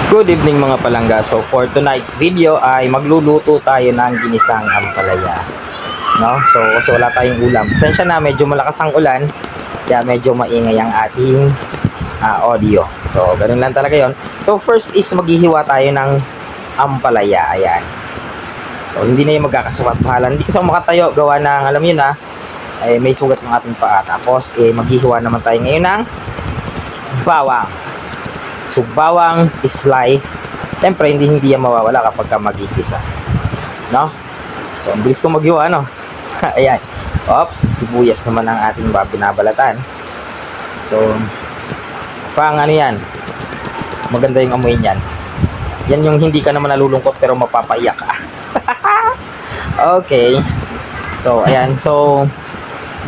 Good evening mga palangga. So for tonight's video ay magluluto tayo ng ginisang ampalaya. No? So kasi wala tayong ulam. Pasensya na, medyo malakas ang ulan. Kaya medyo maingay ang ating audio. So ganun lang talaga yon. So first is maghihiwa tayo ng ampalaya. Ayan. So hindi na yung magkakasawat-pahalan. Hindi kasi ako makatayo. Gawa ng, alam yun ay may sugat yung ating paa. Tapos maghihiwa naman tayo ngayon ng bawang. So, bawang is life. Siyempre, hindi yan mawawala kapag ka magigisa. No? So, ang bilis ko maghiwa, no? Ayan. Oops, sibuyas naman ang ating binabalatan. So, pang ano yan? Maganda yung amoy niyan. Yan yung hindi ka naman nalulungkot pero mapapaiyak ka. Okay. So, ayan. So,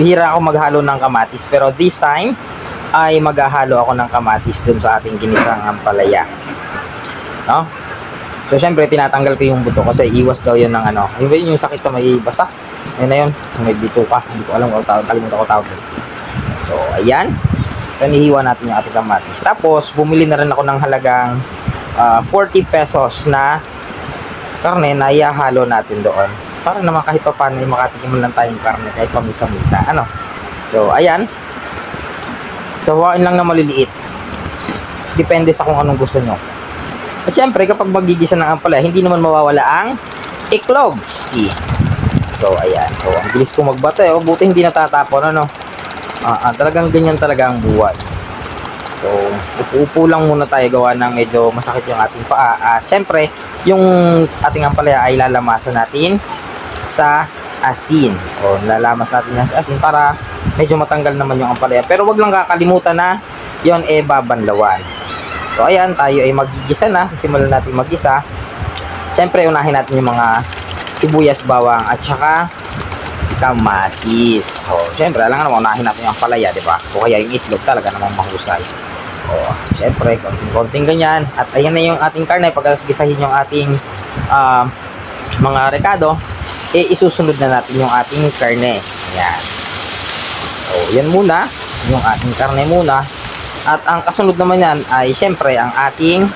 bihira ako maghalo ng kamatis. Pero this time, ay maghahalo ako ng kamatis dun sa ating ginisang ampalaya. No? So, syempre, tinatanggal ko yung buto kasi iwas daw yun ng ano. Yung sakit sa may basa. Yun na yun. May bito pa. Hindi ko alam kung kalimutan ko tawag. So, ayan. So, nihiwa natin yung ating kamatis. Tapos, bumili na rin ako ng halagang 40 pesos na karne na ihahalo natin doon. Para naman kahit pa paano makatikim lang tayong karne kahit pamisa-misa. Ano? So, ayan. Sawain lang na maliliit. Depende sa kung anong gusto nyo. At syempre, kapag magigisa ng ampalaya, hindi naman mawawala ang iklogs. So, ayan. So, ang bilis ko magbate. Buti hindi natatapon. Ano? Talagang ganyan talaga ang buhay. So, upo lang muna tayo gawa ng medyo masakit yung ating paa. At syempre, yung ating ampalaya ay lalamasan natin sa asin. So, lalamas natin sa asin para medyo matanggal naman yung ampalaya. Pero wag lang kakalimutan na yon babanlawan. So, ayan, tayo ay magigisa na. Sisimulan natin magisa. Siyempre, unahin natin yung mga sibuyas, bawang, at saka kamatis. So, siyempre, alam nga naman, unahin natin yung ampalaya, di ba? O kaya yung itlog talaga namang mahusay. O, siyempre, konting ganyan. At ayan na yung ating karne. Pagkasigisahin yung ating mga rekado, isusunod na natin yung ating karne. Ayan. So, yan muna. Yung ating karne muna. At ang kasunod naman yan ay syempre ang ating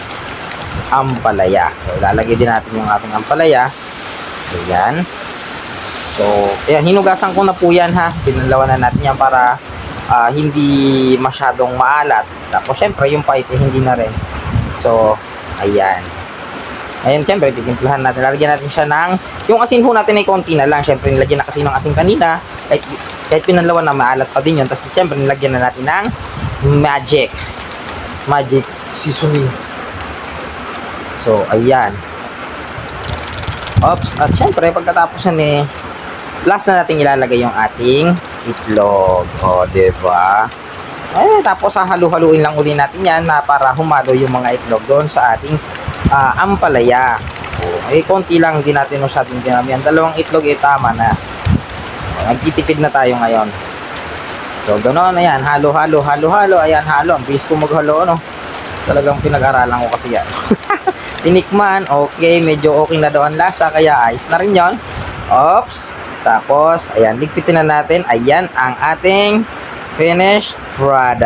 ampalaya. So, ilalagay din natin yung ating ampalaya. Ayan. So, ayan, hinugasan ko na po yan ha. Pinalawan na natin yan para hindi masyadong maalat. Tapos, syempre, yung pipe hindi na rin. So, ayan. Ayan, syempre, titimplahan natin. Lalagyan natin siya ng, yung asin ho natin ay konti na lang. Syempre, nilagyan na kasi ng asin kanina. Kahit pinanlawan na maalat pa din yun. Tapos, syempre, nilagyan na natin ng magic seasoning. So, ayan. Oops. At syempre, pagkatapos yan last na natin ilalagay yung ating itlog. O, diba? Tapos, halu-haluin lang uli natin yan na para humalo yung mga itlog doon sa ating ampalaya. Konti lang, hindi natin masyadong dinamihan. Dalawang itlog tama na. Nagtitipid na tayo ngayon. So, ganoon, ayan, halo-halo. Ayan, halo. Ang bilis ko maghalo, no? Talagang pinag-aralan ko kasi yan. Tinikman, okay, medyo okay na daw ang lasa, kaya ayos na rin yun. Oops. Tapos, ayan, ligpitin na natin. Ayan, ang ating finished product.